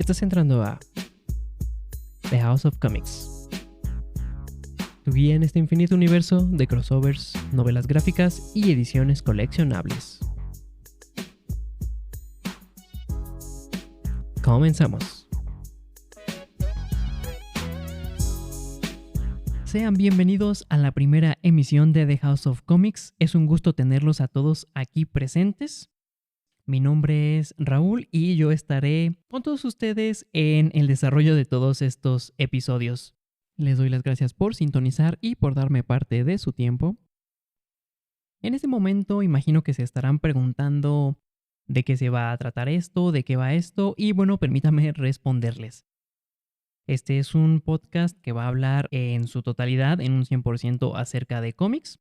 Estás entrando a The House of Comics, tu guía en este infinito universo de crossovers, novelas gráficas y ediciones coleccionables. Comenzamos. Sean bienvenidos a la primera emisión de The House of Comics. Es un gusto tenerlos a todos aquí presentes. Mi nombre es Raúl y yo estaré con todos ustedes en el desarrollo de todos estos episodios. Les doy las gracias por sintonizar y por darme parte de su tiempo. En este momento imagino que se estarán preguntando de qué se va a tratar esto, de qué va esto, y bueno, permítame responderles. Este es un podcast que va a hablar en su totalidad, en un 100% acerca de cómics.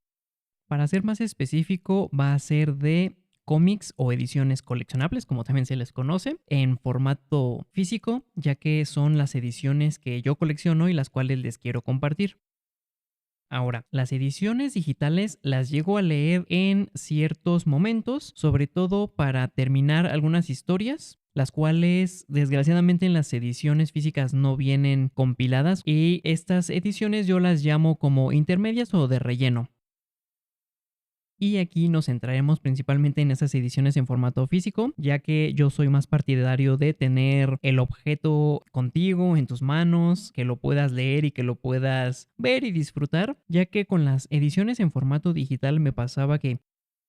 Para ser más específico, va a ser de cómics o ediciones coleccionables, como también se les conoce, en formato físico, ya que son las ediciones que yo colecciono y las cuales les quiero compartir. Ahora, las ediciones digitales las llego a leer en ciertos momentos, sobre todo para terminar algunas historias, las cuales desgraciadamente en las ediciones físicas no vienen compiladas, y estas ediciones yo las llamo como intermedias o de relleno. Y aquí nos centraremos principalmente en esas ediciones en formato físico, ya que yo soy más partidario de tener el objeto contigo, en tus manos, que lo puedas leer y que lo puedas ver y disfrutar, ya que con las ediciones en formato digital me pasaba que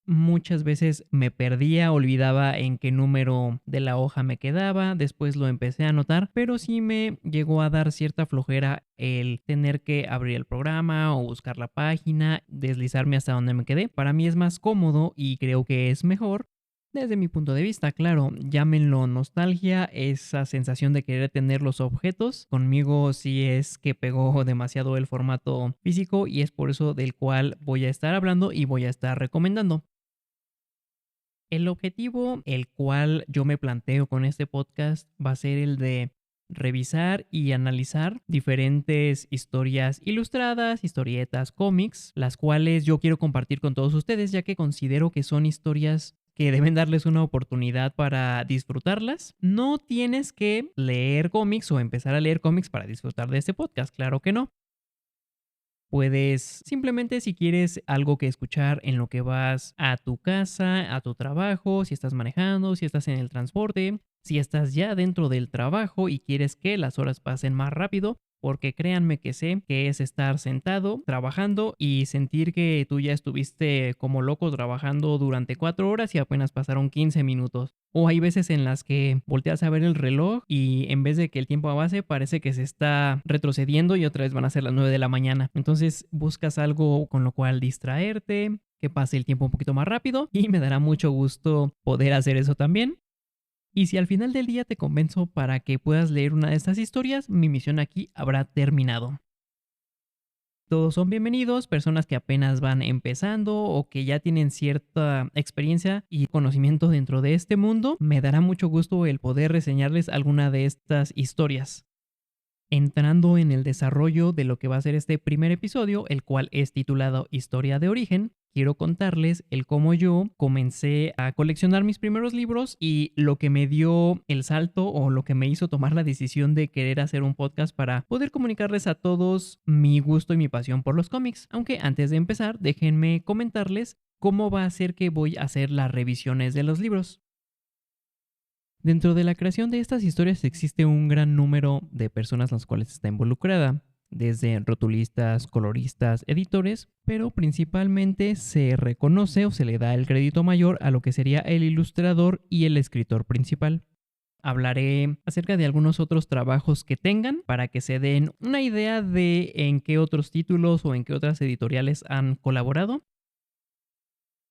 muchas veces me perdía, olvidaba en qué número de la hoja me quedaba, después lo empecé a anotar, pero sí me llegó a dar cierta flojera el tener que abrir el programa o buscar la página, deslizarme hasta donde me quedé. Para mí es más cómodo y creo que es mejor. Desde mi punto de vista, claro, llámenlo nostalgia, esa sensación de querer tener los objetos. Conmigo sí es que pegó demasiado el formato físico y es por eso del cual voy a estar hablando y voy a estar recomendando. El objetivo, el cual yo me planteo con este podcast, va a ser el de revisar y analizar diferentes historias ilustradas, historietas, cómics, las cuales yo quiero compartir con todos ustedes, ya que considero que son historias que deben darles una oportunidad para disfrutarlas. No tienes que leer cómics o empezar a leer cómics para disfrutar de este podcast, claro que no. Puedes simplemente, si quieres algo que escuchar en lo que vas a tu casa, a tu trabajo, si estás manejando, si estás en el transporte, si estás ya dentro del trabajo y quieres que las horas pasen más rápido, porque créanme que sé que es estar sentado trabajando y sentir que tú ya estuviste como loco trabajando durante 4 horas y apenas pasaron 15 minutos. O hay veces en las que volteas a ver el reloj y en vez de que el tiempo avance parece que se está retrocediendo y otra vez van a ser las 9 de la mañana. Entonces buscas algo con lo cual distraerte, que pase el tiempo un poquito más rápido, y me dará mucho gusto poder hacer eso también. Y si al final del día te convenzo para que puedas leer una de estas historias, mi misión aquí habrá terminado. Todos son bienvenidos, personas que apenas van empezando o que ya tienen cierta experiencia y conocimiento dentro de este mundo. Me dará mucho gusto el poder reseñarles alguna de estas historias. Entrando en el desarrollo de lo que va a ser este primer episodio, el cual es titulado Historia de Origen, quiero contarles el cómo yo comencé a coleccionar mis primeros libros y lo que me dio el salto o lo que me hizo tomar la decisión de querer hacer un podcast para poder comunicarles a todos mi gusto y mi pasión por los cómics. Aunque antes de empezar, déjenme comentarles cómo va a ser que voy a hacer las revisiones de los libros. Dentro de la creación de estas historias existe un gran número de personas las cuales está involucrada, desde rotulistas, coloristas, editores, pero principalmente se reconoce o se le da el crédito mayor a lo que sería el ilustrador y el escritor principal. Hablaré acerca de algunos otros trabajos que tengan para que se den una idea de en qué otros títulos o en qué otras editoriales han colaborado.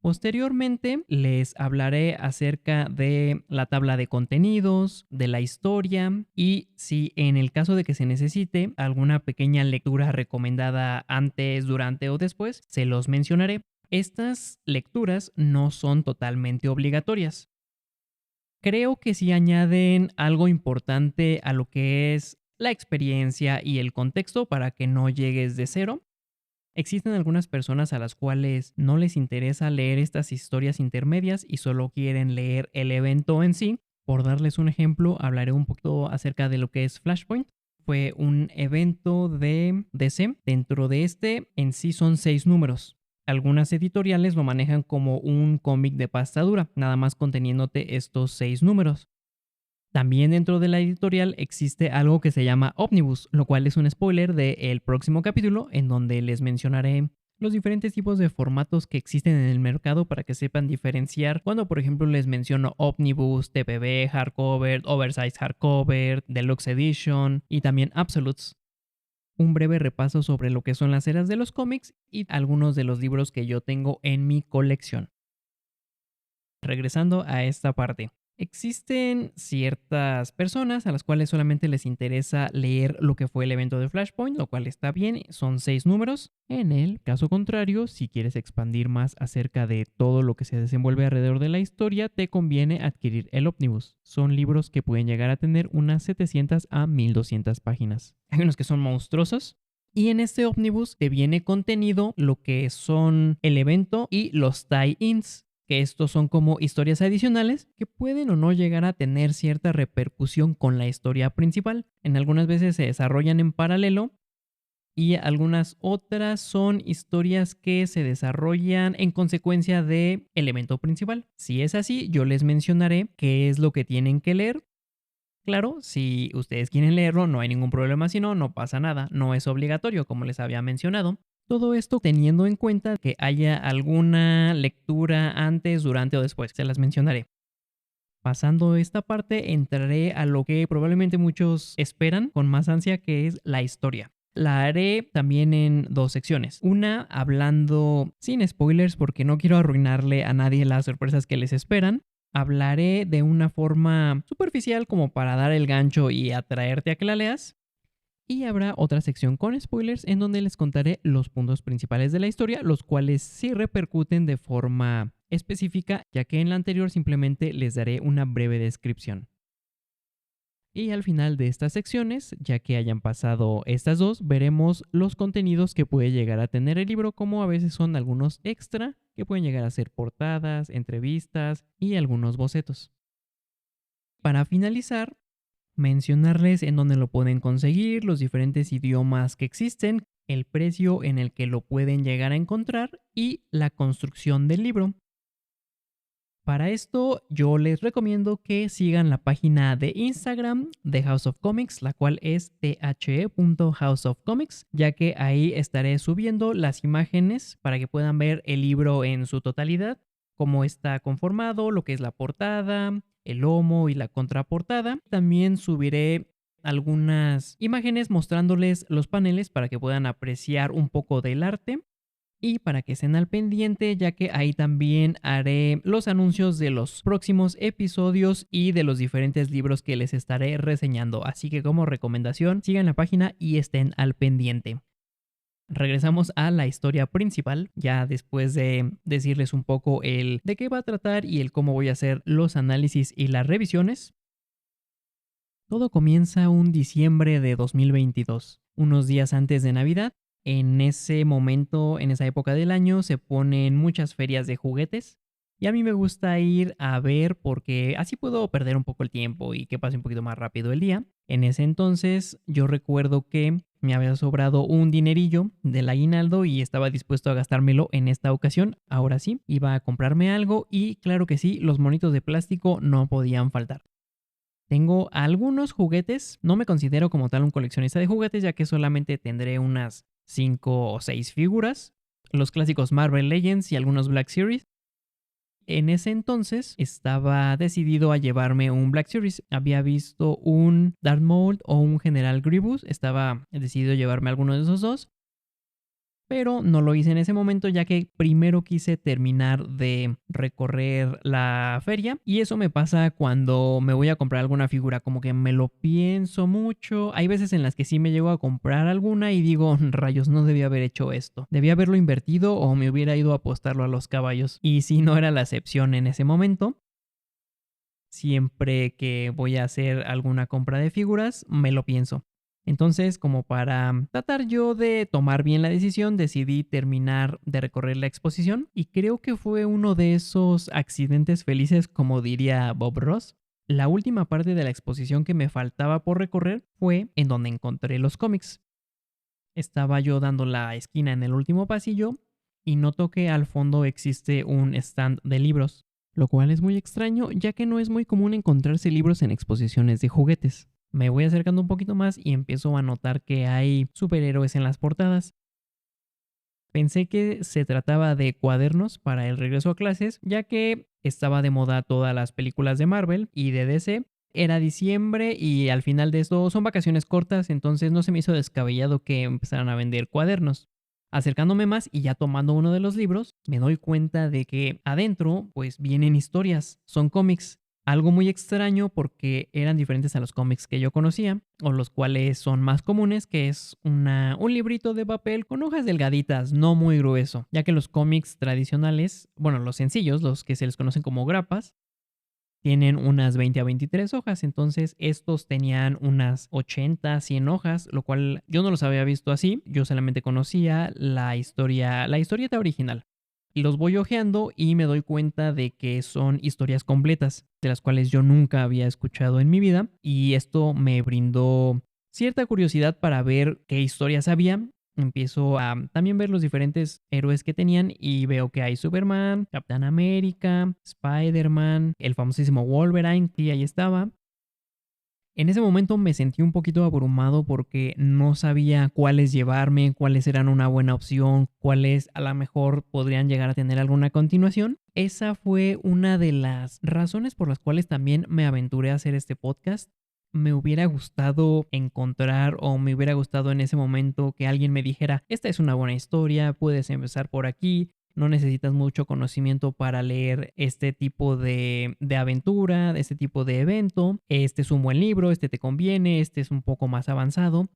Posteriormente les hablaré acerca de la tabla de contenidos, de la historia y si en el caso de que se necesite alguna pequeña lectura recomendada antes, durante o después, se los mencionaré. Estas lecturas no son totalmente obligatorias. Creo que sí añaden algo importante a lo que es la experiencia y el contexto para que no llegues de cero. Existen algunas personas a las cuales no les interesa leer estas historias intermedias y solo quieren leer el evento en sí, Por darles un ejemplo, hablaré un poquito acerca de lo que es Flashpoint. Fue un evento de DC. Dentro de este, en sí son 6 números. Algunas editoriales lo manejan como un cómic de pasta dura, nada más conteniéndote estos 6 números. También dentro de la editorial existe algo que se llama Omnibus, lo cual es un spoiler del próximo capítulo en donde les mencionaré los diferentes tipos de formatos que existen en el mercado para que sepan diferenciar cuando por ejemplo les menciono Omnibus, TPB, Hardcover, Oversize Hardcover, Deluxe Edition y también Absolutes. Un breve repaso sobre lo que son las eras de los cómics y algunos de los libros que yo tengo en mi colección. Regresando a esta parte. Existen ciertas personas a las cuales solamente les interesa leer lo que fue el evento de Flashpoint, lo cual está bien, son 6 números. En el caso contrario, si quieres expandir más acerca de todo lo que se desenvuelve alrededor de la historia, te conviene adquirir el Omnibus. Son libros que pueden llegar a tener unas 700 a 1200 páginas. Hay unos que son monstruosos. Y en este Omnibus te viene contenido lo que son el evento y los tie-ins, que estos son como historias adicionales que pueden o no llegar a tener cierta repercusión con la historia principal. En algunas veces se desarrollan en paralelo y algunas otras son historias que se desarrollan en consecuencia del evento principal. Si es así, yo les mencionaré qué es lo que tienen que leer. Claro, si ustedes quieren leerlo, no hay ningún problema, si no, no pasa nada, no es obligatorio, como les había mencionado. Todo esto teniendo en cuenta que haya alguna lectura antes, durante o después, se las mencionaré. Pasando esta parte, entraré a lo que probablemente muchos esperan con más ansia, que es la historia. La haré también en 2 secciones. Una hablando sin spoilers porque no quiero arruinarle a nadie las sorpresas que les esperan. Hablaré de una forma superficial como para dar el gancho y atraerte a que la leas. Y habrá otra sección con spoilers en donde les contaré los puntos principales de la historia, los cuales sí repercuten de forma específica, ya que en la anterior simplemente les daré una breve descripción. Y al final de estas secciones, ya que hayan pasado estas dos, veremos los contenidos que puede llegar a tener el libro, como a veces son algunos extra, que pueden llegar a ser portadas, entrevistas y algunos bocetos. Para finalizar, mencionarles en dónde lo pueden conseguir, los diferentes idiomas que existen, el precio en el que lo pueden llegar a encontrar y la construcción del libro. Para esto yo les recomiendo que sigan la página de Instagram de House of Comics, la cual es the.houseofcomics, ya que ahí estaré subiendo las imágenes para que puedan ver el libro en su totalidad, cómo está conformado, lo que es la portada, el lomo y la contraportada. También subiré algunas imágenes mostrándoles los paneles para que puedan apreciar un poco del arte. Y para que estén al pendiente, ya que ahí también haré los anuncios de los próximos episodios y de los diferentes libros que les estaré reseñando. Así que como recomendación, sigan la página y estén al pendiente. Regresamos a la historia principal, ya después de decirles un poco el de qué va a tratar y el cómo voy a hacer los análisis y las revisiones. Todo comienza un diciembre de 2022, unos días antes de Navidad. En ese momento, en esa época del año, se ponen muchas ferias de juguetes y a mí me gusta ir a ver porque así puedo perder un poco el tiempo y que pase un poquito más rápido el día. En ese entonces yo recuerdo que me había sobrado un dinerillo del aguinaldo y estaba dispuesto a gastármelo en esta ocasión. Ahora sí, iba a comprarme algo y claro que sí, los monitos de plástico no podían faltar. Tengo algunos juguetes, no me considero como tal un coleccionista de juguetes ya que solamente tendré unas 5 o 6 figuras, los clásicos Marvel Legends y algunos Black Series. En ese entonces estaba decidido a llevarme un Black Series. Había visto un Darth Maul o un General Grievous. Estaba decidido a llevarme alguno de esos dos. Pero no lo hice en ese momento ya que primero quise terminar de recorrer la feria y eso me pasa cuando me voy a comprar alguna figura, como que me lo pienso mucho. Hay veces en las que sí me llego a comprar alguna y digo, rayos, no debía haber hecho esto, debía haberlo invertido o me hubiera ido a apostarlo a los caballos. Y si no era la excepción en ese momento. Siempre que voy a hacer alguna compra de figuras, me lo pienso. Entonces, como para tratar yo de tomar bien la decisión, decidí terminar de recorrer la exposición y creo que fue uno de esos accidentes felices, como diría Bob Ross. La última parte de la exposición que me faltaba por recorrer fue en donde encontré los cómics. Estaba yo dando la esquina en el último pasillo y noto que al fondo existe un stand de libros, lo cual es muy extraño ya que no es muy común encontrarse libros en exposiciones de juguetes. Me voy acercando un poquito más y empiezo a notar que hay superhéroes en las portadas. Pensé que se trataba de cuadernos para el regreso a clases, ya que estaba de moda todas las películas de Marvel y de DC. Era diciembre y al final de esto son vacaciones cortas, entonces no se me hizo descabellado que empezaran a vender cuadernos. Acercándome más y ya tomando uno de los libros, me doy cuenta de que adentro pues vienen historias, son cómics. Algo muy extraño porque eran diferentes a los cómics que yo conocía, o los cuales son más comunes, que es un librito de papel con hojas delgaditas, no muy grueso, ya que los cómics tradicionales, bueno, los sencillos, los que se les conocen como grapas, tienen unas 20 a 23 hojas, entonces estos tenían unas 80, 100 hojas, lo cual yo no los había visto así, yo solamente conocía la historieta original. Y los voy hojeando y me doy cuenta de que son historias completas, de las cuales yo nunca había escuchado en mi vida, y esto me brindó cierta curiosidad para ver qué historias había. Empiezo a también ver los diferentes héroes que tenían y veo que hay Superman, Capitán América, Spider-Man, el famosísimo Wolverine, que ahí estaba. En ese momento me sentí un poquito abrumado porque no sabía cuáles llevarme, cuáles eran una buena opción, cuáles a lo mejor podrían llegar a tener alguna continuación. Esa fue una de las razones por las cuales también me aventuré a hacer este podcast. Me hubiera gustado encontrar o me hubiera gustado en ese momento que alguien me dijera, esta es una buena historia, puedes empezar por aquí, no necesitas mucho conocimiento para leer este tipo de aventura, de este tipo de evento. Este es un buen libro, este te conviene, este es un poco más avanzado.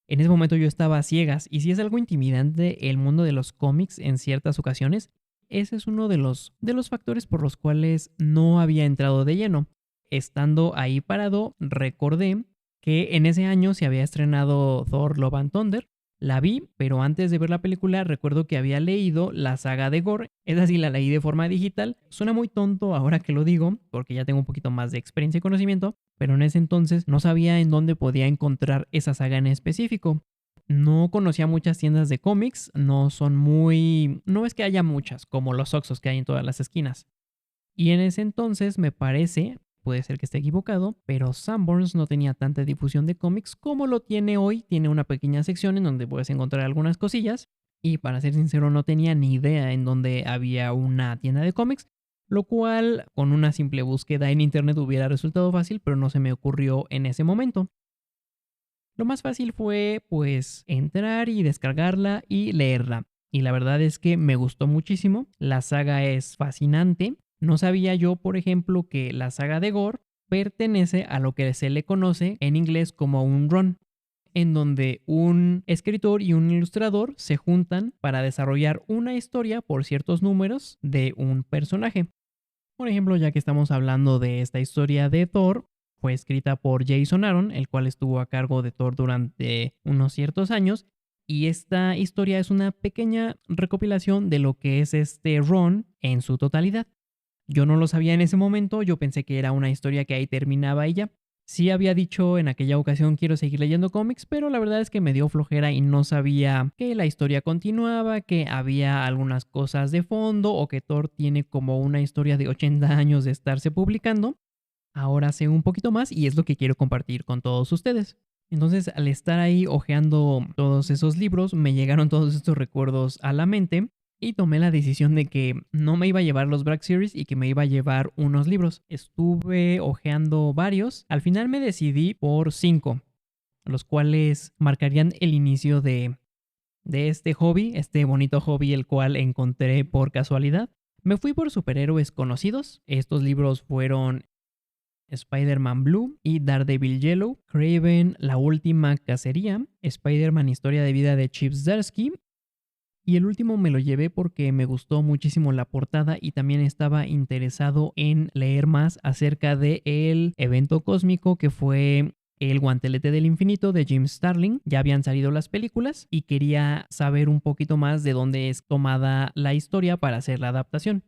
En ese momento yo estaba a ciegas y si es algo intimidante el mundo de los cómics en ciertas ocasiones, ese es uno de los factores por los cuales no había entrado de lleno. Estando ahí parado, recordé que en ese año se había estrenado Thor Love and Thunder. La vi, pero antes de ver la película recuerdo que había leído la saga de Gore. Esa sí la leí de forma digital. Suena muy tonto ahora que lo digo, porque ya tengo un poquito más de experiencia y conocimiento, pero en ese entonces no sabía en dónde podía encontrar esa saga en específico. No conocía muchas tiendas de cómics, no es que haya muchas, como los Oxxos que hay en todas las esquinas. Y en ese entonces me parece, puede ser que esté equivocado, pero Sanborns no tenía tanta difusión de cómics como lo tiene hoy. Tiene una pequeña sección en donde puedes encontrar algunas cosillas. Y para ser sincero, no tenía ni idea en dónde había una tienda de cómics, lo cual con una simple búsqueda en internet hubiera resultado fácil, pero no se me ocurrió en ese momento. Lo más fácil fue pues entrar y descargarla y leerla. Y la verdad es que me gustó muchísimo. La saga es fascinante. No sabía yo, por ejemplo, que la saga de Gore pertenece a lo que se le conoce en inglés como un run, en donde un escritor y un ilustrador se juntan para desarrollar una historia por ciertos números de un personaje. Por ejemplo, ya que estamos hablando de esta historia de Thor, fue escrita por Jason Aaron, el cual estuvo a cargo de Thor durante unos ciertos años, y esta historia es una pequeña recopilación de lo que es este run en su totalidad. Yo no lo sabía en ese momento, yo pensé que era una historia que ahí terminaba ella. Sí había dicho en aquella ocasión quiero seguir leyendo cómics, pero la verdad es que me dio flojera y no sabía que la historia continuaba, que había algunas cosas de fondo o que Thor tiene como una historia de 80 años de estarse publicando. Ahora sé un poquito más y es lo que quiero compartir con todos ustedes. Entonces, al estar ahí hojeando todos esos libros, me llegaron todos estos recuerdos a la mente y tomé la decisión de que no me iba a llevar los Black Series y que me iba a llevar unos libros. Estuve hojeando varios. Al final me decidí por 5, los cuales marcarían el inicio de este hobby, este bonito hobby el cual encontré por casualidad. Me fui por superhéroes conocidos. Estos libros fueron Spider-Man Blue y Daredevil Yellow, Kraven, La Última Cacería, Spider-Man Historia de Vida de Chip Zdarsky. Y el último me lo llevé porque me gustó muchísimo la portada y también estaba interesado en leer más acerca del evento cósmico que fue El Guantelete del Infinito de Jim Starlin. Ya habían salido las películas y quería saber un poquito más de dónde es tomada la historia para hacer la adaptación.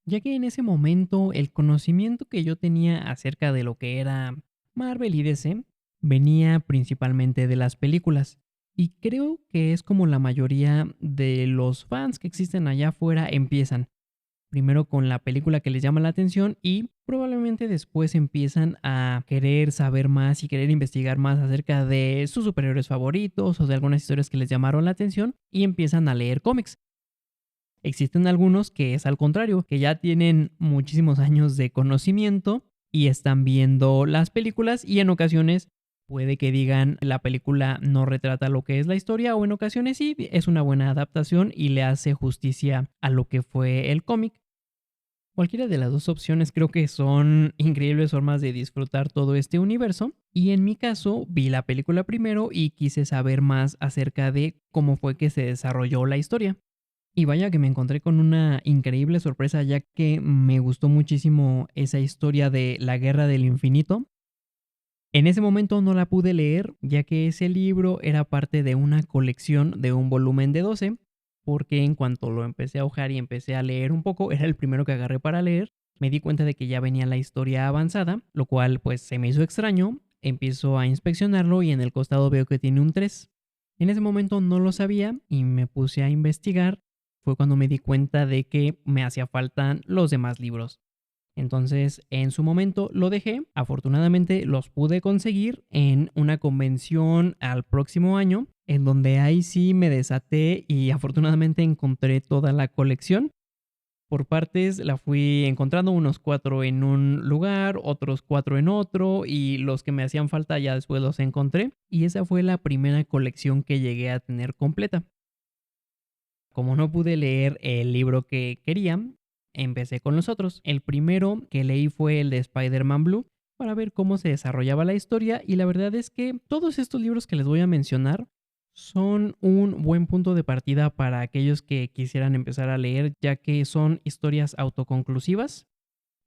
ya que en ese momento el conocimiento que yo tenía acerca de lo que era Marvel y DC venía principalmente de las películas. Y creo que es como la mayoría de los fans que existen allá afuera empiezan. Primero con la película que les llama la atención y probablemente después empiezan a querer saber más y querer investigar más acerca de sus superhéroes favoritos o de algunas historias que les llamaron la atención y empiezan a leer cómics. Existen algunos que es al contrario, que ya tienen muchísimos años de conocimiento y están viendo las películas y en ocasiones puede que digan la película no retrata lo que es la historia o en ocasiones sí, es una buena adaptación y le hace justicia a lo que fue el cómic. Cualquiera de las dos opciones creo que son increíbles formas de disfrutar todo este universo y en mi caso vi la película primero y quise saber más acerca de cómo fue que se desarrolló la historia. Y vaya que me encontré con una increíble sorpresa ya que me gustó muchísimo esa historia de la Guerra del Infinito. En ese momento no la pude leer ya que ese libro era parte de una colección de un volumen de 12, porque en cuanto lo empecé a hojar y empecé a leer un poco, era el primero que agarré para leer, me di cuenta de que ya venía la historia avanzada, lo cual pues se me hizo extraño, empiezo a inspeccionarlo y en el costado veo que tiene un 3. En ese momento no lo sabía y me puse a investigar, fue cuando me di cuenta de que me hacía falta los demás libros. Entonces, en su momento lo dejé. Afortunadamente los pude conseguir en una convención al próximo año, en donde ahí sí me desaté y afortunadamente encontré toda la colección. Por partes la fui encontrando, unos 4 en un lugar, otros 4 en otro, y los que me hacían falta ya después los encontré. Y esa fue la primera colección que llegué a tener completa. Como no pude leer el libro que quería, empecé con los otros. El primero que leí fue el de Spider-Man Blue para ver cómo se desarrollaba la historia y la verdad es que todos estos libros que les voy a mencionar son un buen punto de partida para aquellos que quisieran empezar a leer ya que son historias autoconclusivas.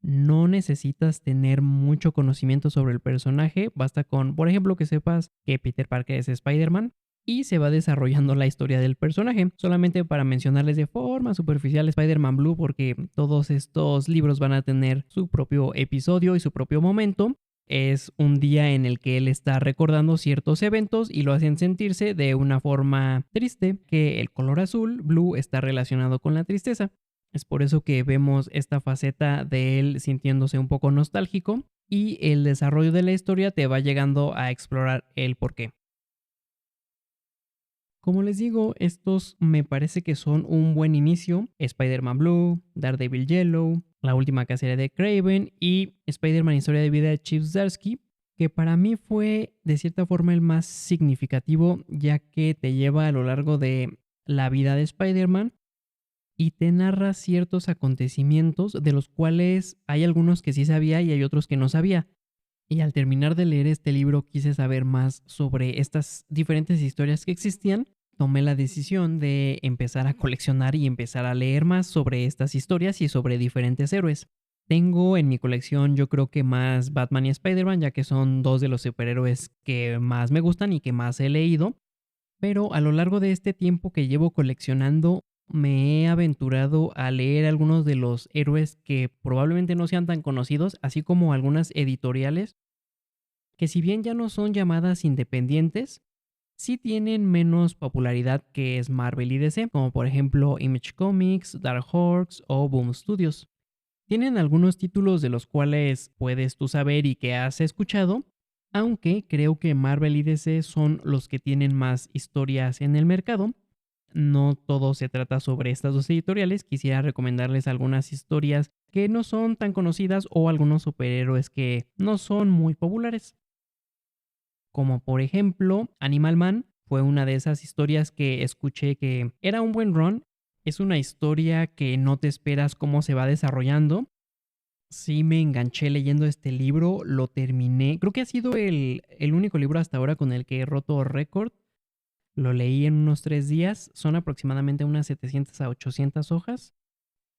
No necesitas tener mucho conocimiento sobre el personaje, basta con, por ejemplo, que sepas que Peter Parker es Spider-Man y se va desarrollando la historia del personaje. Solamente para mencionarles de forma superficial Spider-Man Blue porque todos estos libros van a tener su propio episodio y su propio momento. Es un día en el que él está recordando ciertos eventos y lo hacen sentirse de una forma triste, que el color azul, blue, está relacionado con la tristeza. Es por eso que vemos esta faceta de él sintiéndose un poco nostálgico y el desarrollo de la historia te va llegando a explorar el porqué. Como les digo, estos me parece que son un buen inicio. Spider-Man Blue, Daredevil Yellow, La última cacería de Kraven y Spider-Man Historia de vida de Chip Zdarsky, que para mí fue de cierta forma el más significativo ya que te lleva a lo largo de la vida de Spider-Man y te narra ciertos acontecimientos de los cuales hay algunos que sí sabía y hay otros que no sabía. Y al terminar de leer este libro quise saber más sobre estas diferentes historias que existían. Tomé la decisión de empezar a coleccionar y empezar a leer más sobre estas historias y sobre diferentes héroes. Tengo en mi colección yo creo que más Batman y Spider-Man, ya que son dos de los superhéroes que más me gustan y que más he leído. Pero a lo largo de este tiempo que llevo coleccionando, me he aventurado a leer algunos de los héroes que probablemente no sean tan conocidos, así como algunas editoriales que si bien ya no son llamadas independientes, sí tienen menos popularidad que es Marvel y DC, como por ejemplo Image Comics, Dark Horse o Boom Studios. Tienen algunos títulos de los cuales puedes tú saber y que has escuchado, aunque creo que Marvel y DC son los que tienen más historias en el mercado. No todo se trata sobre estas dos editoriales, quisiera recomendarles algunas historias que no son tan conocidas o algunos superhéroes que no son muy populares. Como por ejemplo, Animal Man fue una de esas historias que escuché que era un buen run. Es una historia que no te esperas cómo se va desarrollando. Sí me enganché leyendo este libro, lo terminé. Creo que ha sido el único libro hasta ahora con el que he roto récord. Lo leí en unos 3 días, son aproximadamente unas 700 a 800 hojas.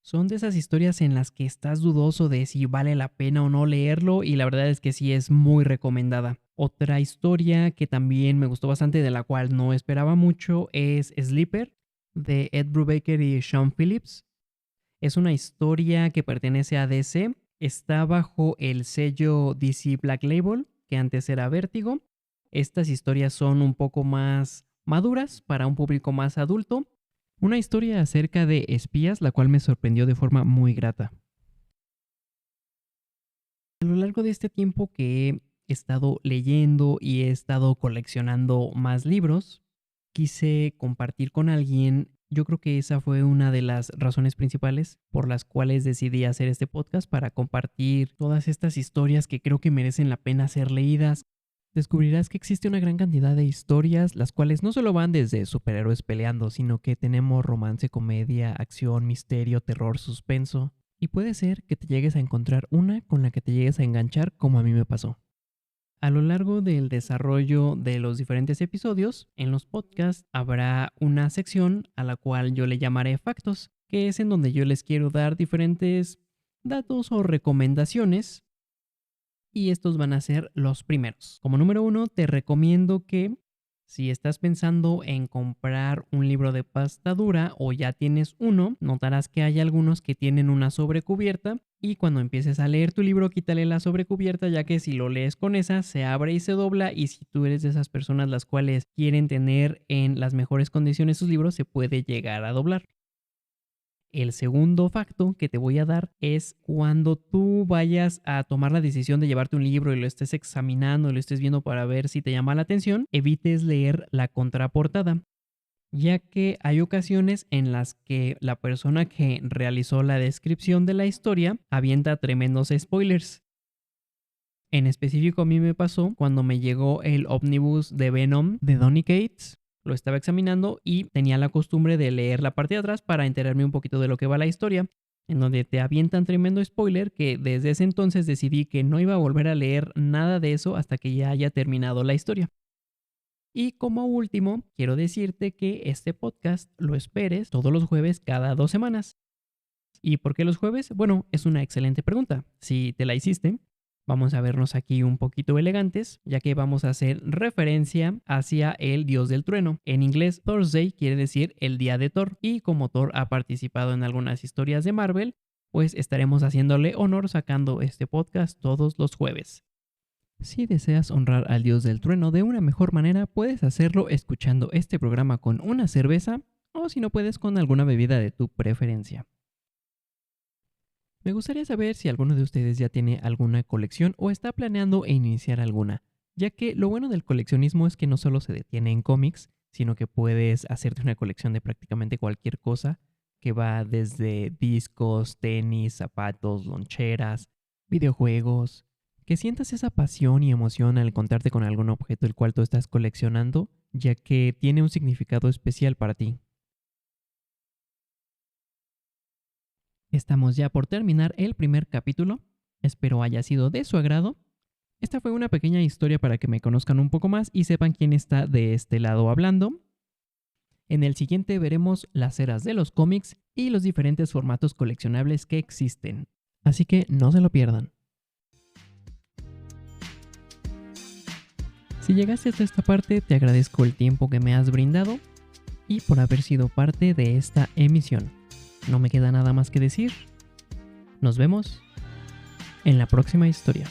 Son de esas historias en las que estás dudoso de si vale la pena o no leerlo y la verdad es que sí es muy recomendada. Otra historia que también me gustó bastante, de la cual no esperaba mucho, es Sleeper, de Ed Brubaker y Sean Phillips. Es una historia que pertenece a DC, está bajo el sello DC Black Label, que antes era Vértigo. Estas historias son un poco más maduras para un público más adulto. Una historia acerca de espías, la cual me sorprendió de forma muy grata. A lo largo de este tiempo que he estado leyendo y he estado coleccionando más libros, quise compartir con alguien. Yo creo que esa fue una de las razones principales por las cuales decidí hacer este podcast, para compartir todas estas historias que creo que merecen la pena ser leídas. Descubrirás que existe una gran cantidad de historias, las cuales no solo van desde superhéroes peleando, sino que tenemos romance, comedia, acción, misterio, terror, suspenso. Y puede ser que te llegues a encontrar una con la que te llegues a enganchar, como a mí me pasó. A lo largo del desarrollo de los diferentes episodios, en los podcasts habrá una sección a la cual yo le llamaré Factos, que es en donde yo les quiero dar diferentes datos o recomendaciones, y estos van a ser los primeros. Como número 1, te recomiendo que si estás pensando en comprar un libro de pasta dura o ya tienes uno, notarás que hay algunos que tienen una sobrecubierta, y cuando empieces a leer tu libro, quítale la sobrecubierta, ya que si lo lees con esa, se abre y se dobla, y si tú eres de esas personas las cuales quieren tener en las mejores condiciones sus libros, se puede llegar a doblar. El segundo facto que te voy a dar es cuando tú vayas a tomar la decisión de llevarte un libro y lo estés examinando y lo estés viendo para ver si te llama la atención, evites leer la contraportada, ya que hay ocasiones en las que la persona que realizó la descripción de la historia avienta tremendos spoilers. En específico, a mí me pasó cuando me llegó el ómnibus de Venom de Donny Cates. Lo estaba examinando y tenía la costumbre de leer la parte de atrás para enterarme un poquito de lo que va la historia, en donde te avientan tremendo spoiler, que desde ese entonces decidí que no iba a volver a leer nada de eso hasta que ya haya terminado la historia. Y como último, quiero decirte que este podcast lo esperes todos los jueves cada 2 semanas. ¿Y por qué los jueves? Bueno, es una excelente pregunta. Si te la hiciste, vamos a vernos aquí un poquito elegantes, ya que vamos a hacer referencia hacia el dios del trueno. En inglés, Thursday quiere decir el día de Thor, y como Thor ha participado en algunas historias de Marvel, pues estaremos haciéndole honor sacando este podcast todos los jueves. Si deseas honrar al dios del trueno de una mejor manera, puedes hacerlo escuchando este programa con una cerveza, o si no puedes, con alguna bebida de tu preferencia. Me gustaría saber si alguno de ustedes ya tiene alguna colección o está planeando iniciar alguna, ya que lo bueno del coleccionismo es que no solo se detiene en cómics, sino que puedes hacerte una colección de prácticamente cualquier cosa, que va desde discos, tenis, zapatos, loncheras, videojuegos. Que sientas esa pasión y emoción al encontrarte con algún objeto el cual tú estás coleccionando, ya que tiene un significado especial para ti. Estamos ya por terminar el primer capítulo. Espero haya sido de su agrado. Esta fue una pequeña historia para que me conozcan un poco más y sepan quién está de este lado hablando. En el siguiente veremos las eras de los cómics y los diferentes formatos coleccionables que existen. Así que no se lo pierdan. Si llegaste hasta esta parte, te agradezco el tiempo que me has brindado y por haber sido parte de esta emisión. No me queda nada más que decir. Nos vemos en la próxima historia.